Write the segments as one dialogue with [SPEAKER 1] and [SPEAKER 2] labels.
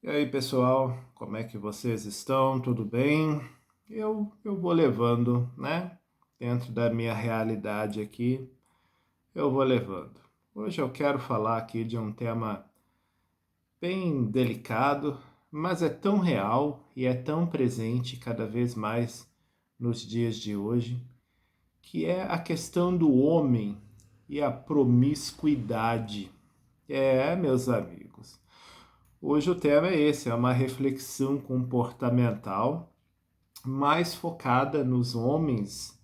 [SPEAKER 1] E aí, pessoal, como é que vocês estão? Tudo bem? Eu vou levando, né? Dentro da minha realidade aqui, eu vou levando. Hoje eu quero falar aqui de um tema bem delicado, mas é tão real e é tão presente cada vez mais nos dias de hoje, que é a questão do homem e a promiscuidade. Meus amigos. Hoje o tema é esse, é uma reflexão comportamental mais focada nos homens.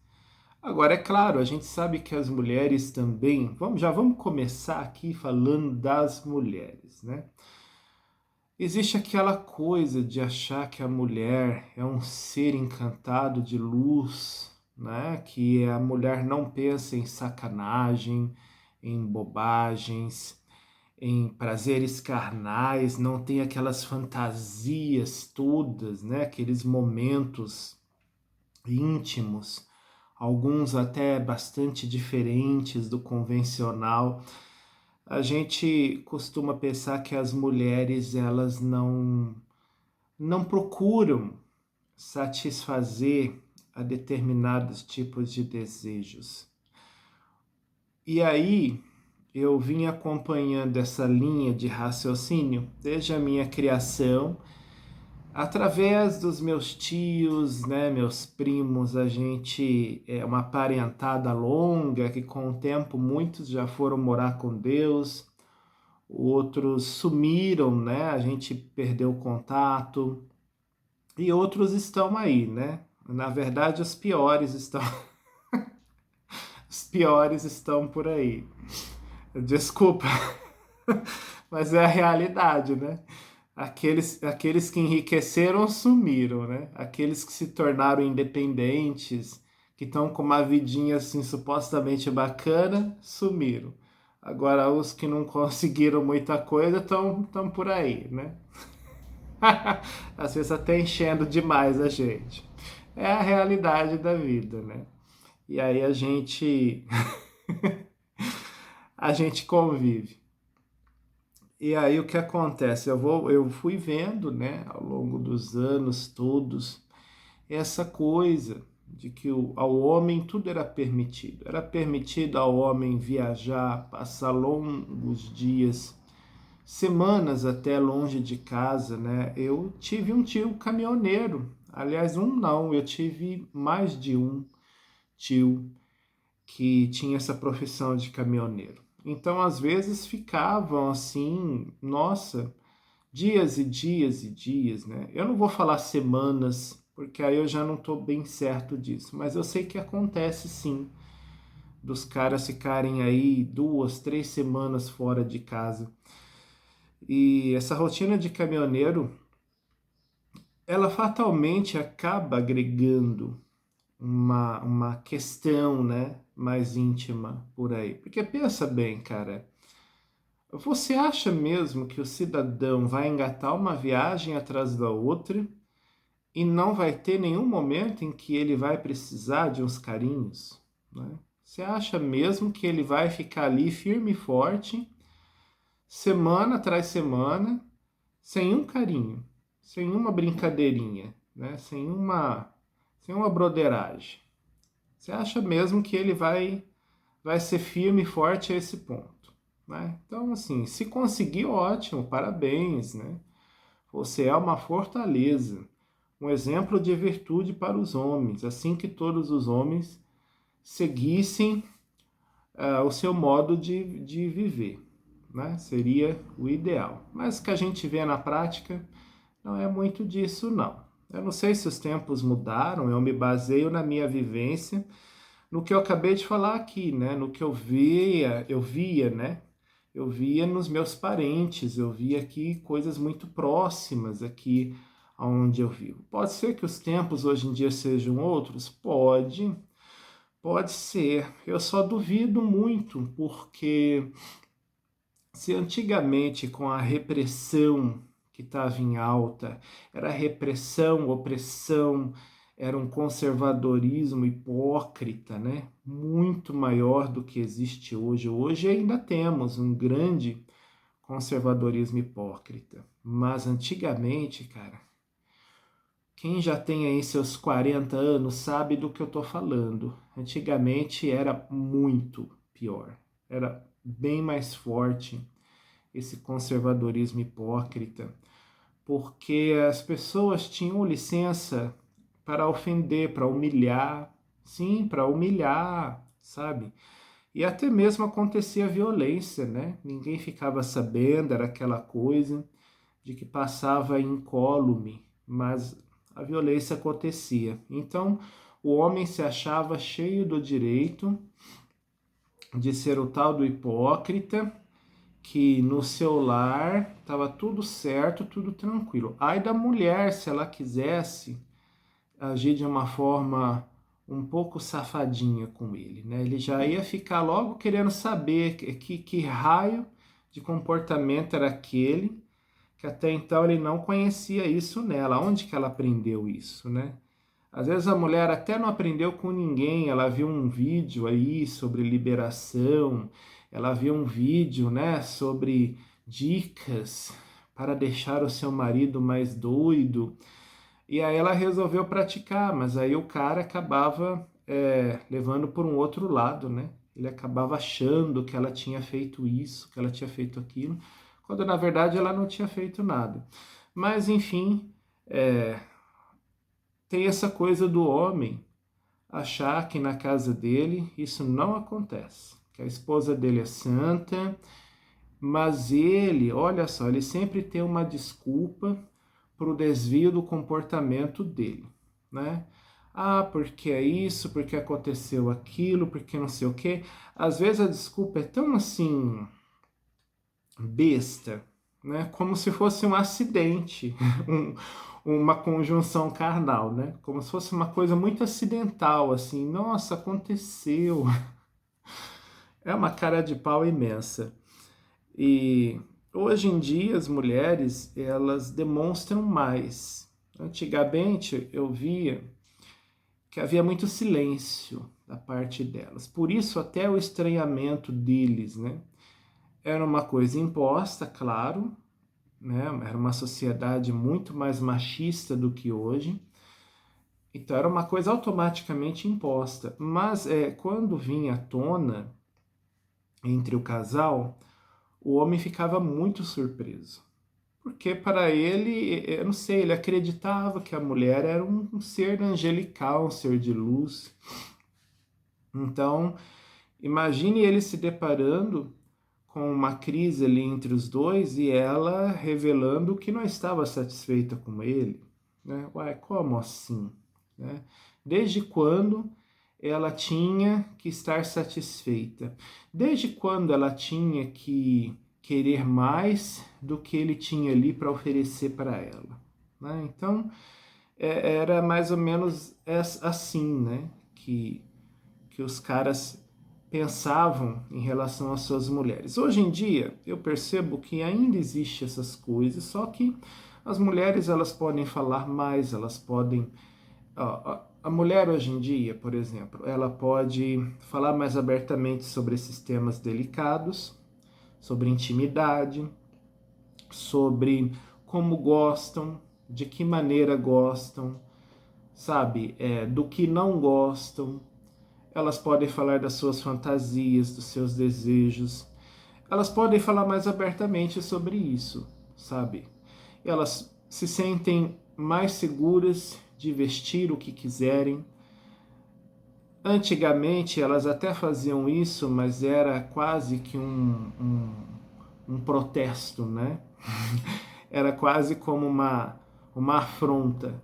[SPEAKER 1] Agora, é claro, a gente sabe que as mulheres também. Já vamos começar aqui falando das mulheres, né? Existe aquela coisa de achar que a mulher é um ser encantado de luz, né? Que a mulher não pensa em sacanagem, em bobagens, em prazeres carnais, não tem aquelas fantasias todas, né? Aqueles momentos íntimos, alguns até bastante diferentes do convencional. A gente costuma pensar que as mulheres elas não procuram satisfazer a determinados tipos de desejos. E aí eu vim acompanhando essa linha de raciocínio desde a minha criação, através dos meus tios, né, meus primos. A gente é uma parentada longa que com o tempo muitos já foram morar com Deus, outros sumiram, né? A gente perdeu o contato e outros estão aí, né? Na verdade, os piores estão por aí. Desculpa, mas é a realidade, né? Aqueles que enriqueceram sumiram, né? Aqueles que se tornaram independentes, que estão com uma vidinha assim supostamente bacana, sumiram. Agora os que não conseguiram muita coisa estão por aí, né? Às vezes até enchendo demais a gente. É a realidade da vida, né? E aí a gente convive. E aí o que acontece? Eu fui vendo, né, ao longo dos anos todos, essa coisa de que ao homem tudo era permitido. Era permitido ao homem viajar, passar longos dias, semanas até longe de casa, né? Eu tive um tio caminhoneiro. Aliás, um não, eu tive mais de um tio que tinha essa profissão de caminhoneiro. Então, às vezes ficavam assim, nossa, dias e dias e dias, né? Eu não vou falar semanas, porque aí eu já não estou bem certo disso, mas eu sei que acontece sim, dos caras ficarem aí 2, 3 semanas fora de casa. E essa rotina de caminhoneiro, ela fatalmente acaba agregando uma questão, né, mais íntima por aí. Porque pensa bem, cara, você acha mesmo que o cidadão vai engatar uma viagem atrás da outra e não vai ter nenhum momento em que ele vai precisar de uns carinhos, né? Você acha mesmo que ele vai ficar ali firme e forte, semana atrás semana, sem um carinho, sem uma brincadeirinha, né? Sem uma broderagem? Você acha mesmo que ele vai ser firme e forte a esse ponto, né? Então, assim, se conseguir, ótimo, parabéns, né? Você é uma fortaleza, um exemplo de virtude para os homens, assim que todos os homens seguissem o seu modo de viver, né? Seria o ideal. Mas o que a gente vê na prática não é muito disso, não. Eu não sei se os tempos mudaram, eu me baseio na minha vivência, no que eu acabei de falar aqui, né? No que eu via, né? Eu via nos meus parentes, eu via aqui coisas muito próximas aqui onde eu vivo. Pode ser que os tempos hoje em dia sejam outros? Pode ser. Eu só duvido muito, porque se antigamente com a repressão que estava em alta, era repressão, opressão, era um conservadorismo hipócrita, né? Muito maior do que existe hoje. Hoje ainda temos um grande conservadorismo hipócrita. Mas antigamente, cara, quem já tem aí seus 40 anos sabe do que eu tô falando. Antigamente era muito pior. Era bem mais forte esse conservadorismo hipócrita, porque as pessoas tinham licença para ofender, para humilhar, sim, para humilhar, sabe? E até mesmo acontecia violência, né? Ninguém ficava sabendo, era aquela coisa de que passava incólume, mas a violência acontecia. Então, o homem se achava cheio do direito de ser o tal do hipócrita, que no seu lar estava tudo certo, tudo tranquilo. Ai da mulher, se ela quisesse agir de uma forma um pouco safadinha com ele, né? Ele já ia ficar logo querendo saber que raio de comportamento era aquele, que até então ele não conhecia isso nela. Onde que ela aprendeu isso, né? Às vezes a mulher até não aprendeu com ninguém, ela viu um vídeo aí sobre liberação, ela viu um vídeo, né, sobre dicas para deixar o seu marido mais doido, e aí ela resolveu praticar, mas aí o cara acabava levando por um outro lado, né? Ele acabava achando que ela tinha feito isso, que ela tinha feito aquilo, quando na verdade ela não tinha feito nada. Mas enfim, tem essa coisa do homem achar que na casa dele isso não acontece, que a esposa dele é santa, mas ele, olha só, ele sempre tem uma desculpa para o desvio do comportamento dele, né? Ah, porque é isso, porque aconteceu aquilo, porque não sei o quê. Às vezes a desculpa é tão assim besta, né? Como se fosse um acidente, uma conjunção carnal, né? Como se fosse uma coisa muito acidental, assim. Nossa, aconteceu. É uma cara de pau imensa. E hoje em dia as mulheres, elas demonstram mais. Antigamente eu via que havia muito silêncio da parte delas. Por isso até o estranhamento deles, né? Era uma coisa imposta, claro, né? Era uma sociedade muito mais machista do que hoje. Então era uma coisa automaticamente imposta. Mas quando vinha à tona entre o casal, o homem ficava muito surpreso. Porque para ele, eu não sei, ele acreditava que a mulher era um ser angelical, um ser de luz. Então, imagine ele se deparando com uma crise ali entre os dois e ela revelando que não estava satisfeita com ele. Né? Uai, como assim? Né? Desde quando ela tinha que estar satisfeita? Desde quando ela tinha que querer mais do que ele tinha ali para oferecer para ela? Né? Então, era mais ou menos assim, né? Que os caras pensavam em relação às suas mulheres. Hoje em dia, eu percebo que ainda existe essas coisas, só que as mulheres elas podem falar mais, elas podem... a mulher hoje em dia, por exemplo, ela pode falar mais abertamente sobre esses temas delicados, sobre intimidade, sobre como gostam, de que maneira gostam, sabe, do que não gostam. Elas podem falar das suas fantasias, dos seus desejos. Elas podem falar mais abertamente sobre isso, sabe? Elas se sentem mais seguras de vestir o que quiserem. Antigamente elas até faziam isso, mas era quase que um protesto, né? Era quase como uma afronta.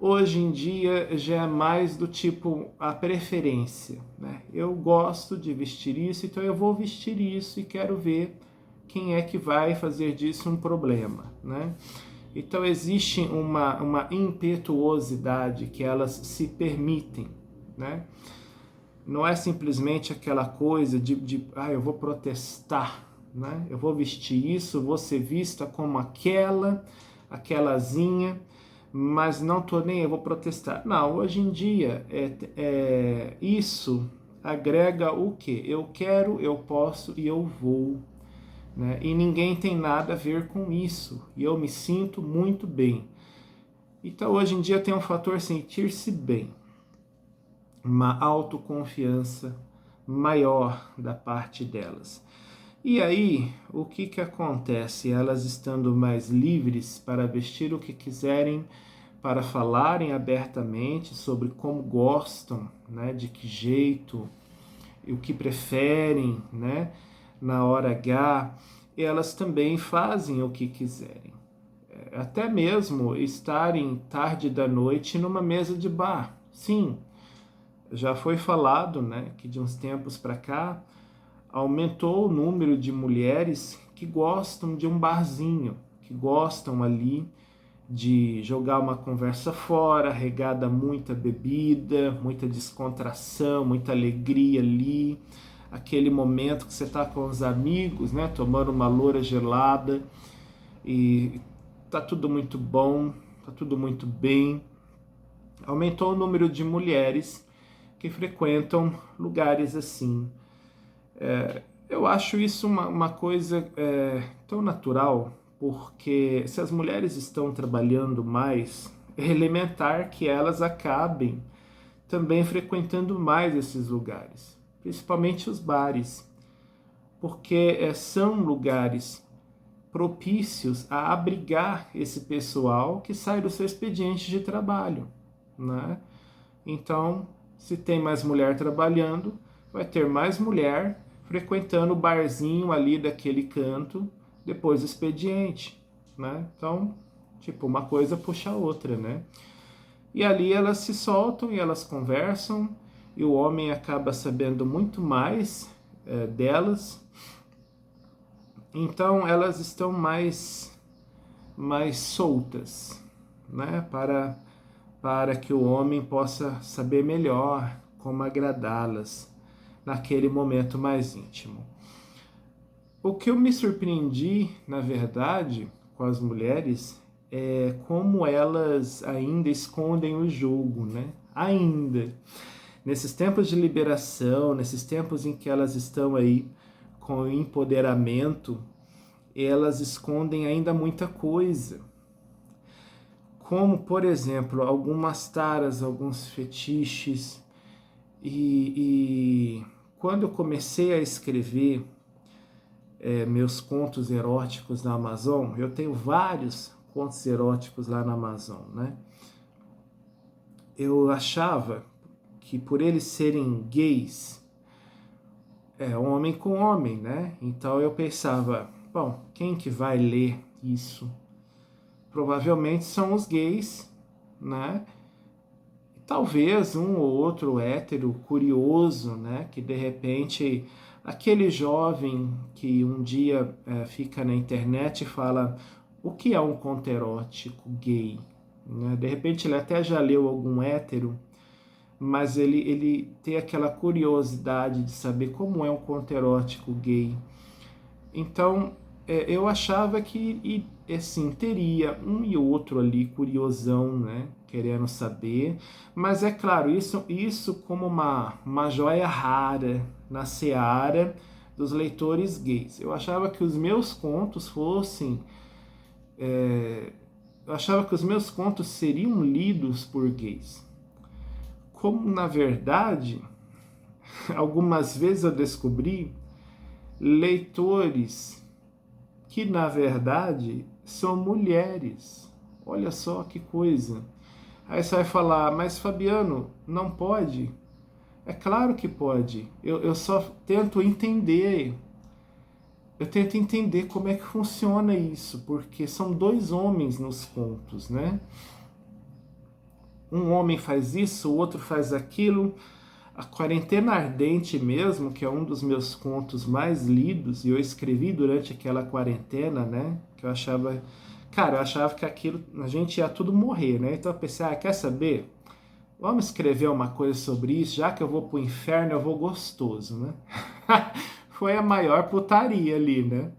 [SPEAKER 1] Hoje em dia já é mais do tipo a preferência, né? Eu gosto de vestir isso, então eu vou vestir isso e quero ver quem é que vai fazer disso um problema, né? Então existe uma impetuosidade que elas se permitem, né? Não é simplesmente aquela coisa de eu vou protestar, né? Eu vou vestir isso, vou ser vista como aquelazinha, mas não tô nem, eu vou protestar. Não, hoje em dia isso agrega o quê? Eu quero, eu posso e eu vou. né? E ninguém tem nada a ver com isso. E eu me sinto muito bem. Então, hoje em dia tem um fator sentir-se bem, uma autoconfiança maior da parte delas. E aí, o que que acontece? Elas estando mais livres para vestir o que quiserem, para falarem abertamente sobre como gostam, né, de que jeito, e o que preferem, né, na hora H, elas também fazem o que quiserem. Até mesmo estarem tarde da noite numa mesa de bar. Sim, já foi falado, né, que de uns tempos para cá aumentou o número de mulheres que gostam de um barzinho, que gostam ali de jogar uma conversa fora, regada a muita bebida, muita descontração, muita alegria ali, aquele momento que você está com os amigos, né, tomando uma loura gelada e tá tudo muito bom, tá tudo muito bem. Aumentou o número de mulheres que frequentam lugares assim. Eu acho isso uma coisa tão natural, porque se as mulheres estão trabalhando mais, é elementar que elas acabem também frequentando mais esses lugares, principalmente os bares, porque são lugares propícios a abrigar esse pessoal que sai do seu expediente de trabalho, né? Então, se tem mais mulher trabalhando, vai ter mais mulher frequentando o barzinho ali daquele canto depois do expediente, né? Então, tipo, uma coisa puxa a outra, né? E ali elas se soltam e elas conversam e o homem acaba sabendo muito mais delas. Então, elas estão mais soltas, né? Para que o homem possa saber melhor como agradá-las naquele momento mais íntimo. O que eu me surpreendi, na verdade, com as mulheres é como elas ainda escondem o jogo, né? Ainda. Nesses tempos de liberação, nesses tempos em que elas estão aí com empoderamento, elas escondem ainda muita coisa. Como, por exemplo, algumas taras, alguns fetiches. E quando eu comecei a escrever meus contos eróticos na Amazon, eu tenho vários contos eróticos lá na Amazon, né? Eu achava que por eles serem gays, homem com homem, né? Então eu pensava, bom, quem que vai ler isso? Provavelmente são os gays, né? Talvez um ou outro hétero curioso, né? Que de repente aquele jovem que um dia fica na internet e fala o que é um conto erótico gay, né? De repente ele até já leu algum hétero, mas ele tem aquela curiosidade de saber como é um conto erótico gay. Então, eu achava que, assim, teria um e outro ali curiosão, né? Querendo saber. Mas é claro, isso como uma joia rara na seara dos leitores gays. Eu achava que os meus contos fossem... eu achava que os meus contos seriam lidos por gays. Como, na verdade, algumas vezes eu descobri leitores que na verdade são mulheres. Olha só que coisa. Aí você vai falar, mas Fabiano, não pode? É claro que pode. Eu só tento entender. Eu tento entender como é que funciona isso, porque são dois homens nos contos, né? Um homem faz isso, o outro faz aquilo. A Quarentena Ardente mesmo, que é um dos meus contos mais lidos, e eu escrevi durante aquela quarentena, né? Que eu achava... Cara, eu achava que aquilo... A gente ia tudo morrer, né? Então eu pensei, quer saber? Vamos escrever uma coisa sobre isso, já que eu vou pro inferno, eu vou gostoso, né? Foi a maior putaria ali, né?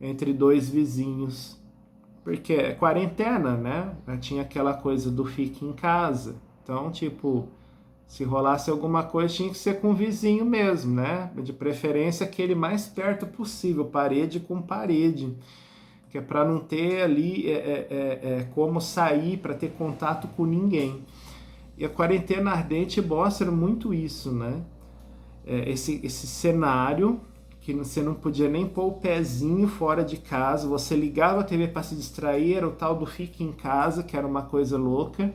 [SPEAKER 1] Entre dois vizinhos. Porque é quarentena, né? Tinha aquela coisa do fique em casa. Então, tipo... Se rolasse alguma coisa, tinha que ser com o vizinho mesmo, né? De preferência aquele mais perto possível, parede com parede, que é para não ter ali como sair, para ter contato com ninguém. E a quarentena ardente mostra muito isso, né? Esse cenário que você não podia nem pôr o pezinho fora de casa, você ligava a TV para se distrair, era o tal do fique em casa, que era uma coisa louca.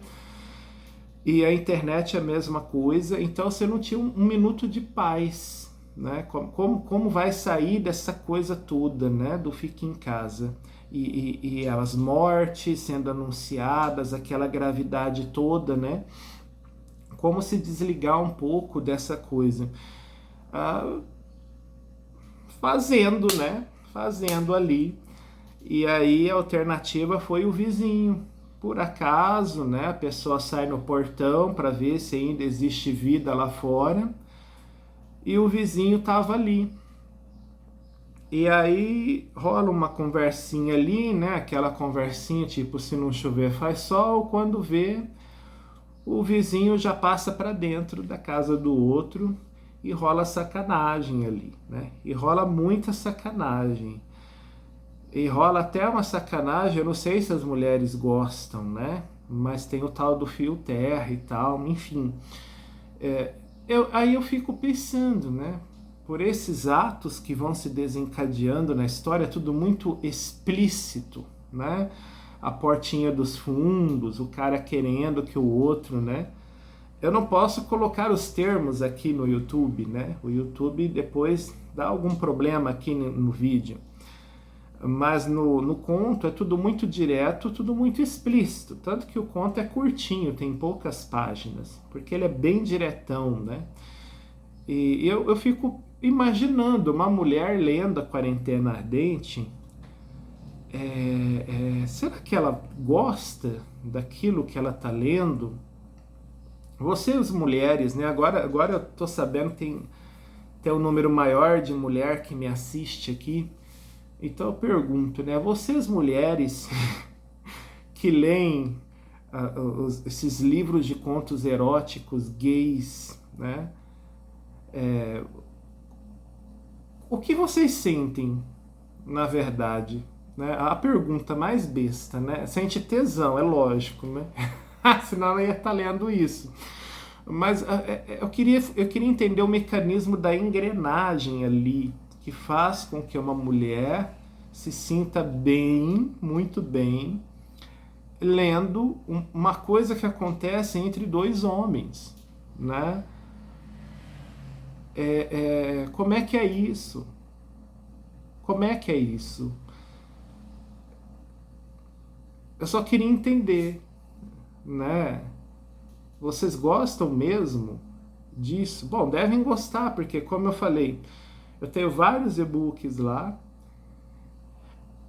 [SPEAKER 1] E a internet é a mesma coisa, então você não tinha um minuto de paz, né? Como vai sair dessa coisa toda, né? Do fique em casa. E as mortes sendo anunciadas, aquela gravidade toda, né? Como se desligar um pouco dessa coisa. Fazendo, né? Fazendo ali. E aí a alternativa foi o vizinho. Por acaso, né, a pessoa sai no portão para ver se ainda existe vida lá fora e o vizinho estava ali. E aí rola uma conversinha ali, né, aquela conversinha tipo se não chover faz sol, quando vê o vizinho já passa para dentro da casa do outro e rola sacanagem ali, né? E rola muita sacanagem. E rola até uma sacanagem, eu não sei se as mulheres gostam, né? Mas tem o tal do fio terra e tal, enfim. Aí eu fico pensando, né? Por esses atos que vão se desencadeando na história, tudo muito explícito, né? A portinha dos fundos, o cara querendo que o outro, né? Eu não posso colocar os termos aqui no YouTube, né? O YouTube depois dá algum problema aqui no vídeo. Mas no conto é tudo muito direto, tudo muito explícito. Tanto que o conto é curtinho, tem poucas páginas, porque ele é bem diretão, né? E eu fico imaginando uma mulher lendo A Quarentena Ardente. Será que ela gosta daquilo que ela está lendo? Vocês, mulheres, né? Agora eu tô sabendo que tem um número maior de mulher que me assiste aqui. Então eu pergunto, né? Vocês mulheres que leem esses livros de contos eróticos gays, né? O que vocês sentem, na verdade? Né? A pergunta mais besta, né? Sente tesão, é lógico, né? Senão eu ia estar lendo isso. Mas eu queria entender o mecanismo da engrenagem ali, que faz com que uma mulher se sinta bem, muito bem, lendo uma coisa que acontece entre dois homens, né? Como é que é isso? Como é que é isso? Eu só queria entender, né? Vocês gostam mesmo disso? Bom, devem gostar, porque como eu falei, eu tenho vários e-books lá.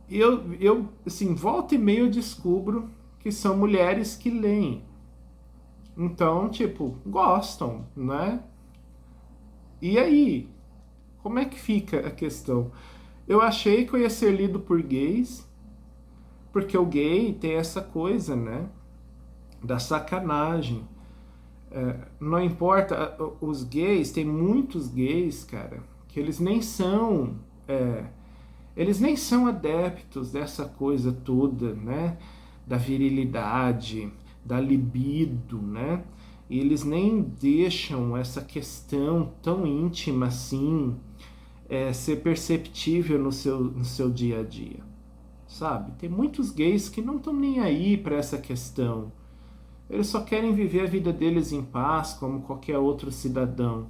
[SPEAKER 1] E eu assim, volta e meia eu descubro que são mulheres que leem. Então, tipo, gostam, né? E aí? Como é que fica a questão? Eu achei que eu ia ser lido por gays, porque o gay tem essa coisa, né? Da sacanagem. Não importa, os gays, tem muitos gays, cara, que eles nem são. Eles nem são adeptos dessa coisa toda, né? Da virilidade, da libido, né? E eles nem deixam essa questão tão íntima assim ser perceptível no seu dia a dia, sabe? Tem muitos gays que não estão nem aí para essa questão. Eles só querem viver a vida deles em paz, como qualquer outro cidadão.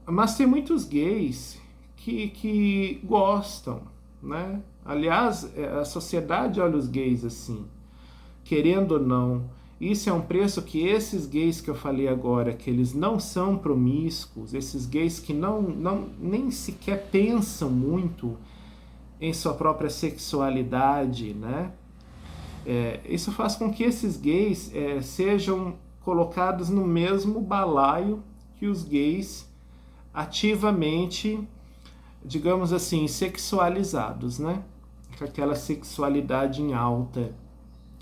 [SPEAKER 1] Mas tem muitos gays que gostam, né? Aliás, a sociedade olha os gays assim, querendo ou não. Isso é um preço que esses gays que eu falei agora, que eles não são promíscuos, esses gays que nem sequer pensam muito em sua própria sexualidade, né? Isso faz com que esses gays sejam colocados no mesmo balaio que os gays ativamente, digamos assim, sexualizados, né? Com aquela sexualidade em alta.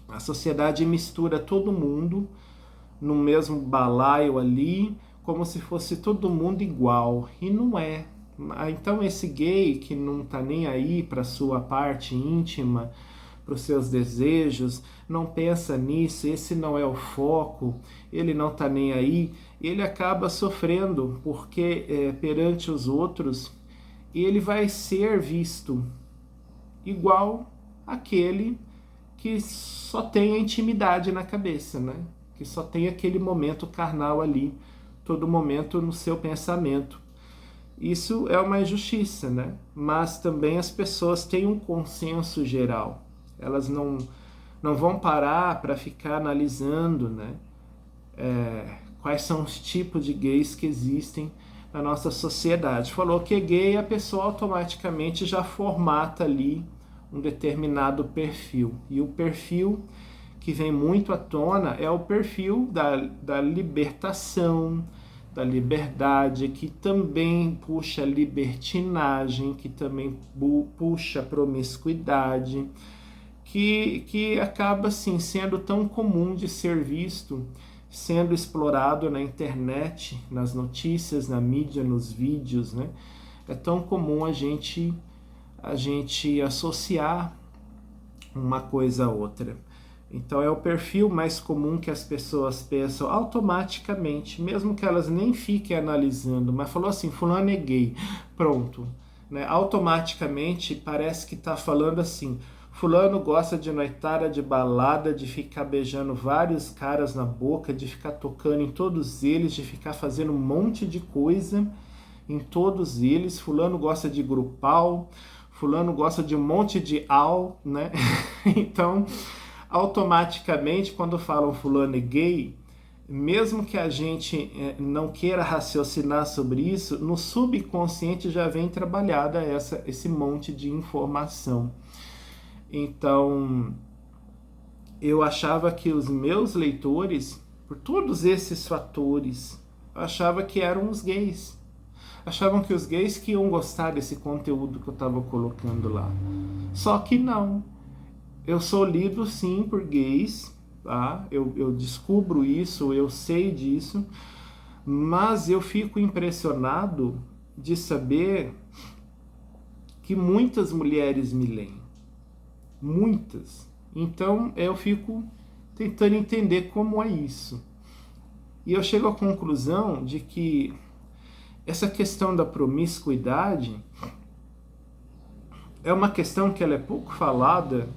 [SPEAKER 1] A sociedade mistura todo mundo no mesmo balaio ali, como se fosse todo mundo igual, e não é. Então esse gay que não tá nem aí para sua parte íntima, para os seus desejos, não pensa nisso, esse não é o foco, ele não tá nem aí, ele acaba sofrendo, porque perante os outros ele vai ser visto igual aquele que só tem a intimidade na cabeça, né? Que só tem aquele momento carnal ali, todo momento no seu pensamento. Isso é uma injustiça, né? Mas também as pessoas têm um consenso geral. Elas não vão parar para ficar analisando, né? Quais são os tipos de gays que existem na nossa sociedade. Falou que é gay, a pessoa automaticamente já formata ali um determinado perfil. E o perfil que vem muito à tona é o perfil da libertação, da liberdade, que também puxa libertinagem, que também puxa promiscuidade, que acaba assim sendo tão comum de ser visto, sendo explorado na internet, nas notícias, na mídia, nos vídeos, né? É tão comum a gente associar uma coisa a outra. Então é o perfil mais comum que as pessoas pensam automaticamente, mesmo que elas nem fiquem analisando, mas falou assim, fulano é gay, pronto, né? Automaticamente parece que está falando assim, fulano gosta de noitada, de balada, de ficar beijando vários caras na boca, de ficar tocando em todos eles, de ficar fazendo um monte de coisa em todos eles, fulano gosta de grupal, fulano gosta de um monte de al, né? Então automaticamente, quando falam fulano é gay, mesmo que a gente não queira raciocinar sobre isso, no subconsciente já vem trabalhada esse monte de informação. Então, eu achava que os meus leitores, por todos esses fatores, achava que eram os gays. Achavam que os gays que iam gostar desse conteúdo que eu estava colocando lá. Só que não. Eu sou lido sim por gays, tá? Eu descubro isso, eu sei disso, mas eu fico impressionado de saber que muitas mulheres me leem. Muitas. Então eu fico tentando entender como é isso. E eu chego à conclusão de que essa questão da promiscuidade é uma questão que ela é pouco falada,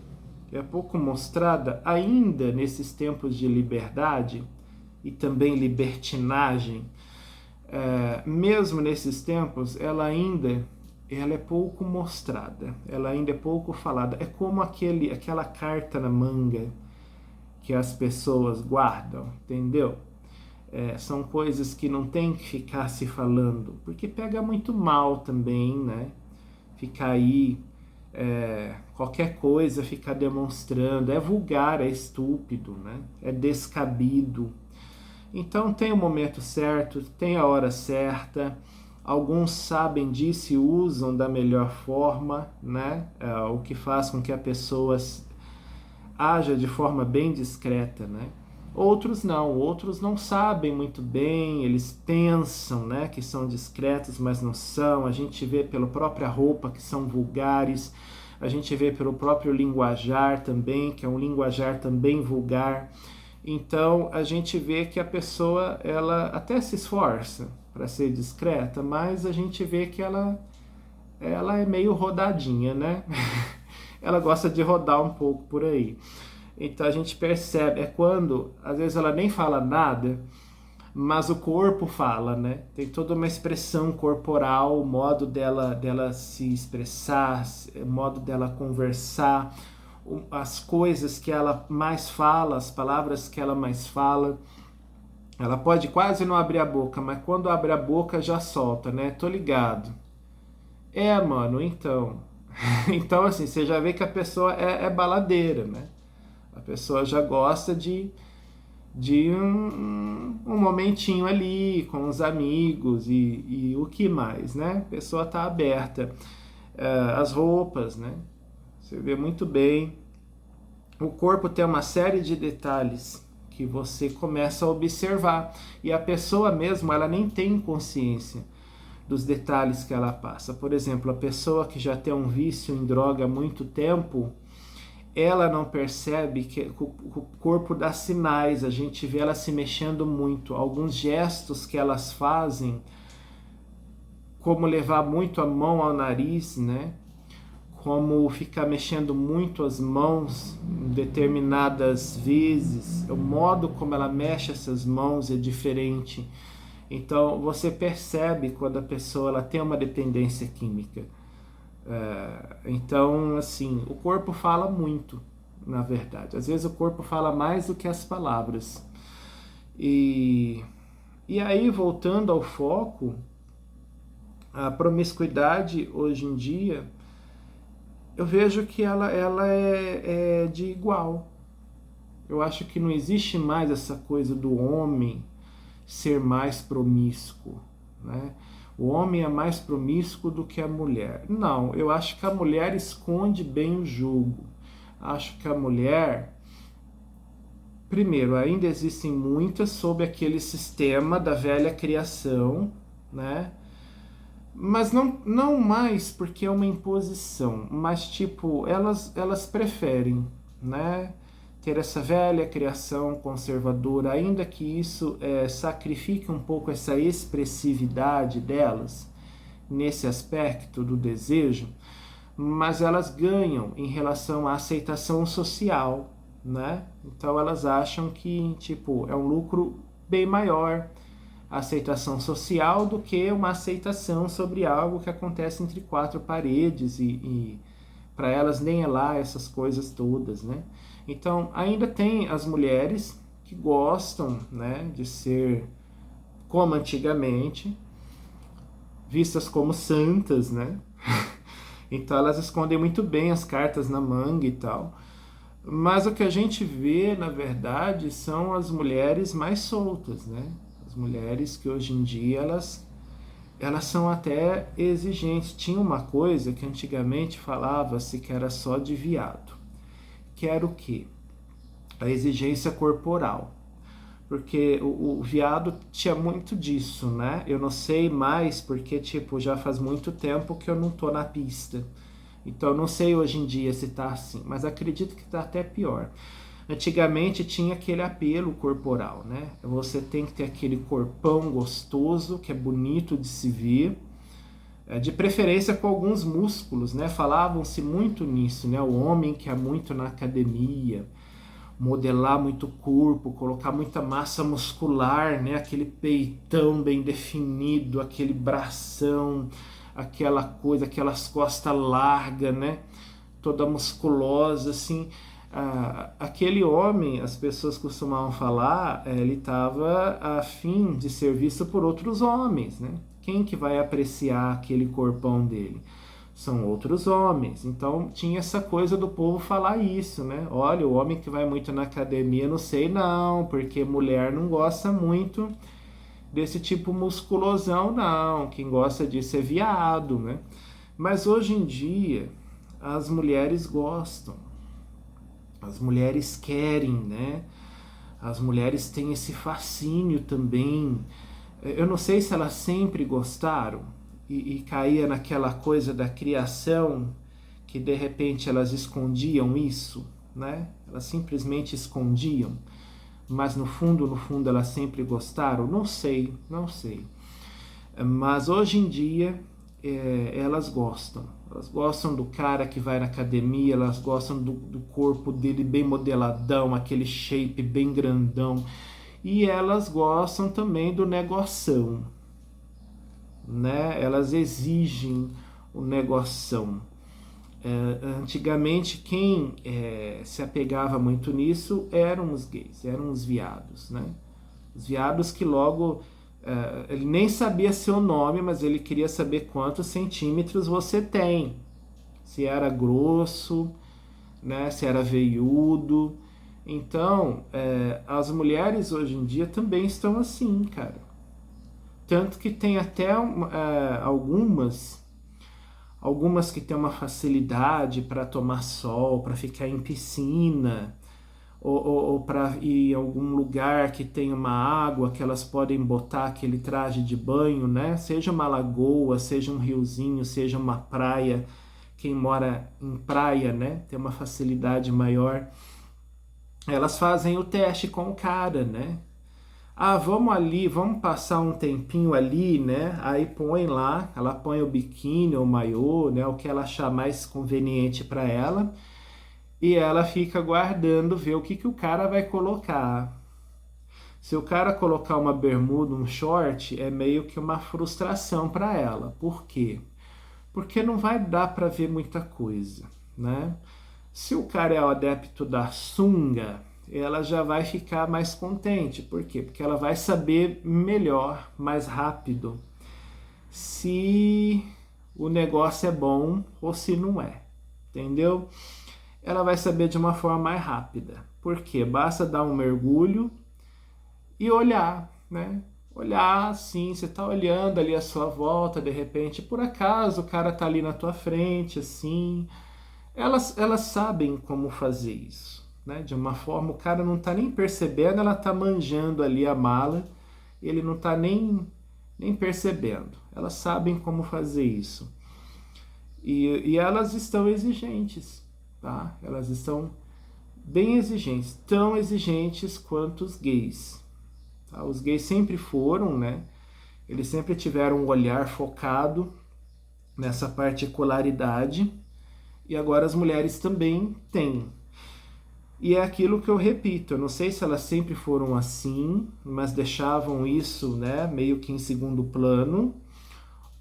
[SPEAKER 1] é pouco mostrada ainda nesses tempos de liberdade e também libertinagem. Mesmo nesses tempos, ela é pouco mostrada, ela ainda é pouco falada. É como aquela carta na manga que as pessoas guardam, entendeu? São coisas que não tem que ficar se falando, porque pega muito mal também, né? Ficar aí, qualquer coisa, ficar demonstrando, é vulgar, é estúpido, né? É descabido. Então tem o momento certo, tem a hora certa, alguns sabem disso e usam da melhor forma, né? O que faz com que a pessoa haja de forma bem discreta, né? Outros não sabem muito bem, eles pensam, né, que são discretos, mas não são. A gente vê pela própria roupa que são vulgares, a gente vê pelo próprio linguajar também, que é um linguajar também vulgar. Então a gente vê que a pessoa, ela até se esforça para ser discreta, mas a gente vê que ela é meio rodadinha, né? Ela gosta de rodar um pouco por aí. Então a gente percebe, quando às vezes ela nem fala nada, mas o corpo fala, né? Tem toda uma expressão corporal, o modo dela se expressar, o modo dela conversar, as coisas que ela mais fala, as palavras que ela mais fala. Ela pode quase não abrir a boca, mas quando abre a boca já solta, né? Tô ligado. Mano, então. Então, assim, você já vê que a pessoa é baladeira, né? A pessoa já gosta de um momentinho ali com os amigos e o que mais, né? A pessoa tá aberta. As roupas, né? Você vê muito bem. O corpo tem uma série de detalhes que você começa a observar. E a pessoa mesmo, ela nem tem consciência dos detalhes que ela passa. Por exemplo, a pessoa que já tem um vício em droga há muito tempo, ela não percebe que o corpo dá sinais, a gente vê ela se mexendo muito. Alguns gestos que elas fazem, como levar muito a mão ao nariz, né? Como ficar mexendo muito as mãos em determinadas vezes, o modo como ela mexe essas mãos é diferente. Então você percebe quando a pessoa ela tem uma dependência química. Então, assim, o corpo fala muito, na verdade. Às vezes o corpo fala mais do que as palavras. E aí, voltando ao foco, a promiscuidade hoje em dia, eu vejo que ela é de igual. Eu acho que não existe mais essa coisa do homem ser mais promíscuo, né? O homem é mais promíscuo do que a mulher. Não, eu acho que a mulher esconde bem o jogo. Acho que a mulher, primeiro, ainda existem muitas sob aquele sistema da velha criação, né? Mas não mais porque é uma imposição, mas tipo, elas preferem, né? Ter essa velha criação conservadora, ainda que isso sacrifique um pouco essa expressividade delas nesse aspecto do desejo, mas elas ganham em relação à aceitação social, né? Então elas acham que tipo é um lucro bem maior a aceitação social do que uma aceitação sobre algo que acontece entre quatro paredes e para elas nem é lá essas coisas todas, né? Então, ainda tem as mulheres que gostam, né, de ser como antigamente, vistas como santas, né? Então, elas escondem muito bem as cartas na manga e tal. Mas o que a gente vê, na verdade, são as mulheres mais soltas, né? As mulheres que hoje em dia elas são até exigentes. Tinha uma coisa que antigamente falava-se que era só de viado, que era o quê? A exigência corporal. Porque o viado tinha muito disso, né? Eu não sei mais porque, tipo, já faz muito tempo que eu não tô na pista. Então, eu não sei hoje em dia se tá assim, mas acredito que tá até pior. Antigamente tinha aquele apelo corporal, né? Você tem que ter aquele corpão gostoso, que é bonito de se ver, de preferência com alguns músculos, né? Falavam-se muito nisso, né? O homem que é muito na academia, modelar muito o corpo, colocar muita massa muscular, né? Aquele peitão bem definido, aquele bração, aquela coisa, aquelas costas largas, né? Toda musculosa, assim. Aquele homem, as pessoas costumavam falar, ele estava a fim de ser visto por outros homens, né? Quem que vai apreciar aquele corpão dele? São outros homens. Então tinha essa coisa do povo falar isso, né? Olha, o homem que vai muito na academia, não sei não, porque mulher não gosta muito desse tipo musculosão, não. Quem gosta disso é viado, né? Mas hoje em dia as mulheres gostam, as mulheres querem, né? As mulheres têm esse fascínio também. Eu não sei se elas sempre gostaram e caía naquela coisa da criação, que de repente elas escondiam isso, né? Elas simplesmente escondiam, mas no fundo elas sempre gostaram. Não sei, não sei. Mas hoje em dia elas gostam. Elas gostam do cara que vai na academia, elas gostam do corpo dele bem modeladão, aquele shape bem grandão. E elas gostam também do negoção, né? Elas exigem o negoção. Antigamente quem se apegava muito nisso eram os gays, eram os viados, né? Os viados que logo ele nem sabia seu nome, mas ele queria saber quantos centímetros você tem, se era grosso, né? Se era veiudo. Então as mulheres hoje em dia também estão assim, cara. Tanto que tem até algumas que têm uma facilidade para tomar sol, para ficar em piscina, ou para ir em algum lugar que tem uma água que elas podem botar aquele traje de banho, né? Seja uma lagoa, seja um riozinho, seja uma praia. Quem mora em praia, né, tem uma facilidade maior. Elas fazem o teste com o cara, né? Ah, vamos ali, vamos passar um tempinho ali, né? Aí põe lá, ela põe o biquíni ou o maiô, né? O que ela achar mais conveniente para ela. E ela fica guardando, ver o que, que o cara vai colocar. Se o cara colocar uma bermuda, um short, é meio que uma frustração para ela. Por quê? Porque não vai dar para ver muita coisa, né? Se o cara é o adepto da sunga, ela já vai ficar mais contente. Por quê? Porque ela vai saber melhor, mais rápido, se o negócio é bom ou se não é. Entendeu? Ela vai saber de uma forma mais rápida. Por quê? Basta dar um mergulho e olhar, né? Olhar assim, você tá olhando ali à sua volta, de repente, por acaso o cara tá ali na tua frente, assim. Elas sabem como fazer isso, né? De uma forma, o cara não tá nem percebendo, ela tá manjando ali a mala, ele não tá nem percebendo. Elas sabem como fazer isso. E elas estão exigentes, tá? Elas estão bem exigentes, tão exigentes quanto os gays. Tá? Os gays sempre foram, né? Eles sempre tiveram um olhar focado nessa particularidade e agora as mulheres também têm. E é aquilo que eu repito, eu não sei se elas sempre foram assim, mas deixavam isso, né, meio que em segundo plano,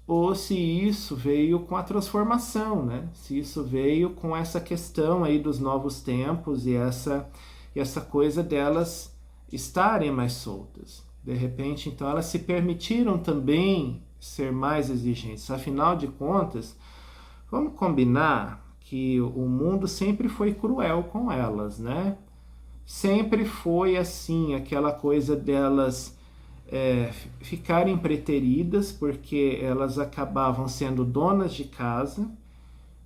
[SPEAKER 1] ou se isso veio com a transformação, né? Se isso veio com essa questão aí dos novos tempos e essa coisa delas estarem mais soltas. De repente, então, elas se permitiram também ser mais exigentes. Afinal de contas, vamos combinar que o mundo sempre foi cruel com elas, né? Sempre foi assim, aquela coisa delas ficarem preteridas, porque elas acabavam sendo donas de casa,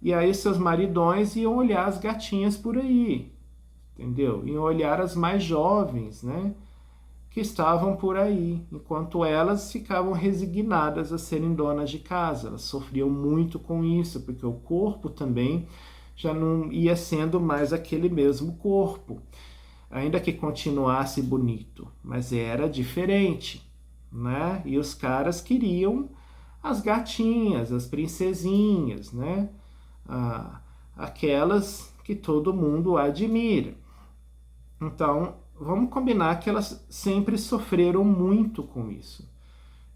[SPEAKER 1] e aí seus maridões iam olhar as gatinhas por aí, entendeu? Iam olhar as mais jovens, né? Que estavam por aí, enquanto elas ficavam resignadas a serem donas de casa. Elas sofriam muito com isso, porque o corpo também já não ia sendo mais aquele mesmo corpo, ainda que continuasse bonito, mas era diferente, né? E os caras queriam as gatinhas, as princesinhas, né? Aquelas que todo mundo admira. Então, vamos combinar que elas sempre sofreram muito com isso.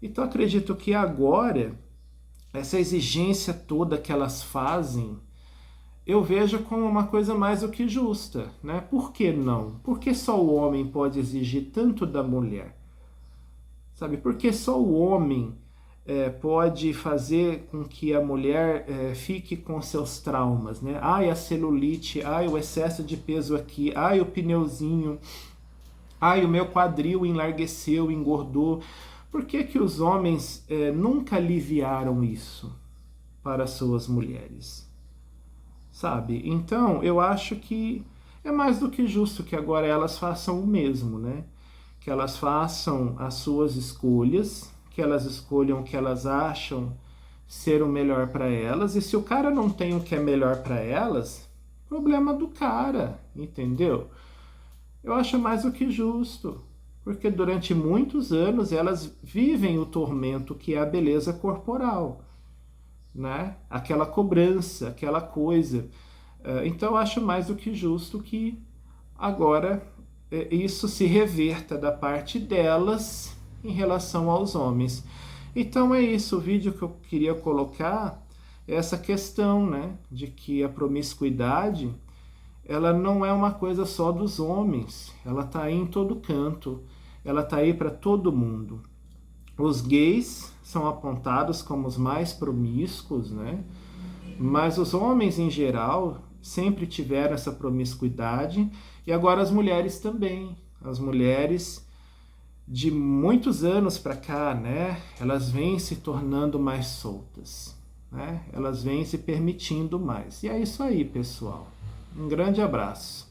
[SPEAKER 1] Então, acredito que agora, essa exigência toda que elas fazem, eu vejo como uma coisa mais do que justa, né? Por que não? Por que só o homem pode exigir tanto da mulher? Sabe? Por que só o homem pode fazer com que a mulher fique com seus traumas, né? Ai, a celulite, ai, o excesso de peso aqui, ai, o pneuzinho, ai, o meu quadril enlargueceu, engordou. Por que que os homens nunca aliviaram isso para suas mulheres? Sabe? Então, eu acho que é mais do que justo que agora elas façam o mesmo, né? Que elas façam as suas escolhas, que elas escolham o que elas acham ser o melhor para elas, e se o cara não tem o que é melhor para elas, problema do cara, entendeu? Eu acho mais do que justo, porque durante muitos anos elas vivem o tormento que é a beleza corporal, né? Aquela cobrança, aquela coisa. Então eu acho mais do que justo que agora isso se reverta da parte delas em relação aos homens. Então é isso, o vídeo que eu queria colocar é essa questão, né, de que a promiscuidade ela não é uma coisa só dos homens, ela está aí em todo canto, ela está aí para todo mundo. Os gays são apontados como os mais promíscuos, né? Mas os homens em geral sempre tiveram essa promiscuidade e agora as mulheres também. As mulheres de muitos anos para cá, né? Elas vêm se tornando mais soltas, né? Elas vêm se permitindo mais. E é isso aí, pessoal. Um grande abraço.